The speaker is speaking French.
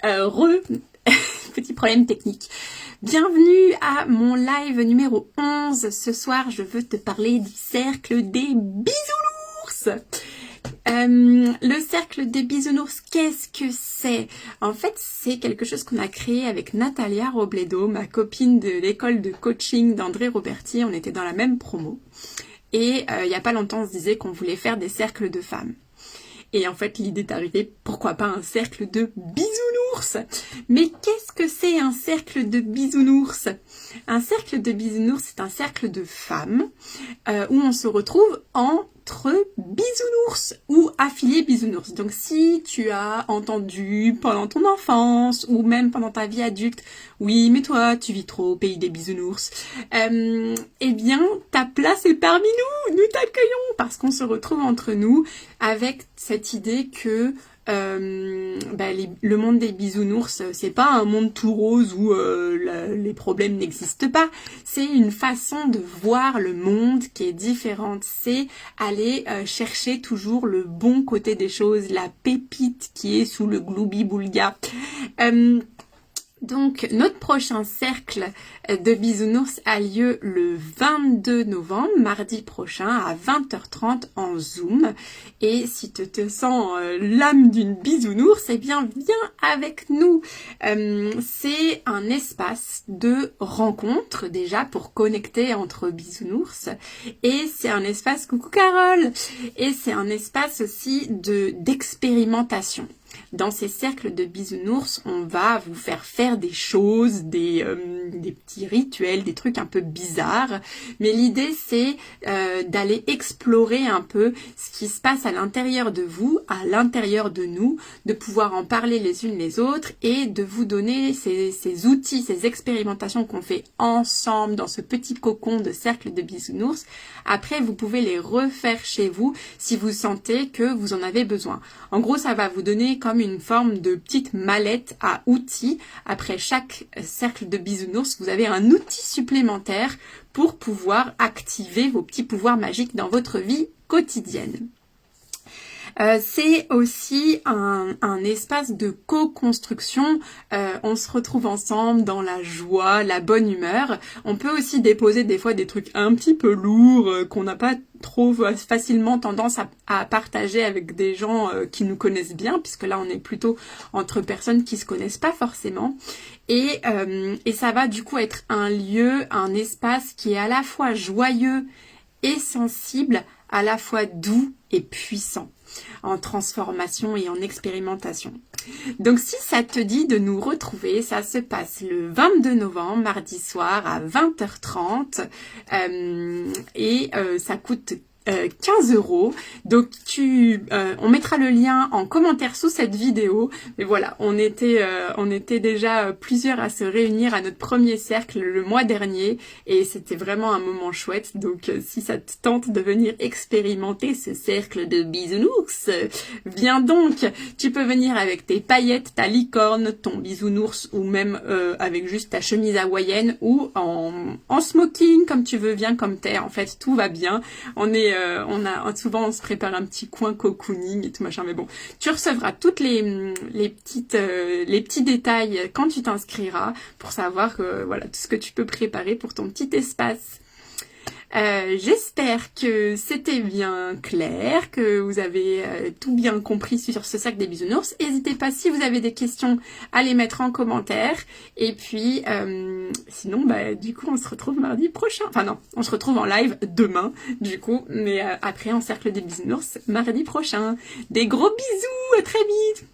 Petit problème technique. Bienvenue à mon live numéro 11. Ce soir, je veux te parler du cercle des bisounours. Le cercle des bisounours, qu'est-ce que c'est? En fait, c'est quelque chose qu'on a créé avec Natalia Robledo, ma copine de l'école de coaching d'André Roberti. On était dans la même promo. Et il n'y a pas longtemps, on se disait qu'on voulait faire des cercles de femmes. Et en fait, l'idée est arrivée, pourquoi pas un cercle de bisounours? Mais qu'est-ce que c'est un cercle de bisounours? Un cercle de bisounours, c'est un cercle de femmes où on se retrouve entre bisounours ou affiliés bisounours. Donc si tu as entendu pendant ton enfance ou même pendant ta vie adulte, oui mais toi tu vis trop au pays des bisounours, eh bien ta place est parmi nous, nous t'accueillons parce qu'on se retrouve entre nous avec cette idée que le monde des bisounours, c'est pas un monde tout rose où les problèmes n'existent pas. C'est une façon de voir le monde qui est différente. C'est aller chercher toujours le bon côté des choses, la pépite qui est sous le gloubi-boulga. Donc, notre prochain cercle de bisounours a lieu le 22 novembre, mardi prochain, à 20h30 en Zoom. Et si tu te sens l'âme d'une bisounours, eh bien, viens avec nous. C'est un espace de rencontre, déjà, pour connecter entre bisounours. Et c'est un espace, coucou Carole, et c'est un espace aussi d'expérimentation. Dans ces cercles de bisounours, on va vous faire des choses, des petits rituels, des trucs un peu bizarres. Mais l'idée, c'est d'aller explorer un peu ce qui se passe à l'intérieur de vous, à l'intérieur de nous, de pouvoir en parler les unes les autres et de vous donner ces outils, ces expérimentations qu'on fait ensemble dans ce petit cocon de cercle de bisounours. Après, vous pouvez les refaire chez vous si vous sentez que vous en avez besoin. En gros, ça va vous donner comme une forme de petite mallette à outils. Après chaque cercle de bisounours, vous avez un outil supplémentaire pour pouvoir activer vos petits pouvoirs magiques dans votre vie quotidienne. C'est aussi un espace de co-construction. On se retrouve ensemble dans la joie, la bonne humeur. On peut aussi déposer des fois des trucs un petit peu lourds qu'on n'a pas trop facilement tendance à partager avec des gens qui nous connaissent bien, puisque là on est plutôt entre personnes qui se connaissent pas forcément. Et ça va du coup être un lieu, un espace qui est à la fois joyeux et sensible, à la fois doux et puissant, en transformation et en expérimentation. Donc si ça te dit de nous retrouver, ça se passe le 22 novembre, mardi soir à 20h30 et ça coûte 15 €. Donc on mettra le lien en commentaire sous cette vidéo. Mais voilà, on était déjà plusieurs à se réunir à notre premier cercle le mois dernier et c'était vraiment un moment chouette. Donc si ça te tente de venir expérimenter ce cercle de bisounours, viens donc. Tu peux venir avec tes paillettes, ta licorne, ton bisounours ou même avec juste ta chemise hawaïenne ou en smoking comme tu veux, viens comme t'es. En fait, tout va bien. Souvent on se prépare un petit coin cocooning et tout machin, mais bon, tu recevras toutes les petits détails quand tu t'inscriras pour savoir que voilà tout ce que tu peux préparer pour ton petit espace. J'espère que c'était bien clair, que vous avez tout bien compris sur ce cercle des bisounours. N'hésitez pas, si vous avez des questions, à les mettre en commentaire. Et puis, sinon, du coup, on se retrouve mardi prochain. Enfin non, on se retrouve en live demain, du coup. Mais après, en cercle des bisounours, mardi prochain. Des gros bisous, à très vite!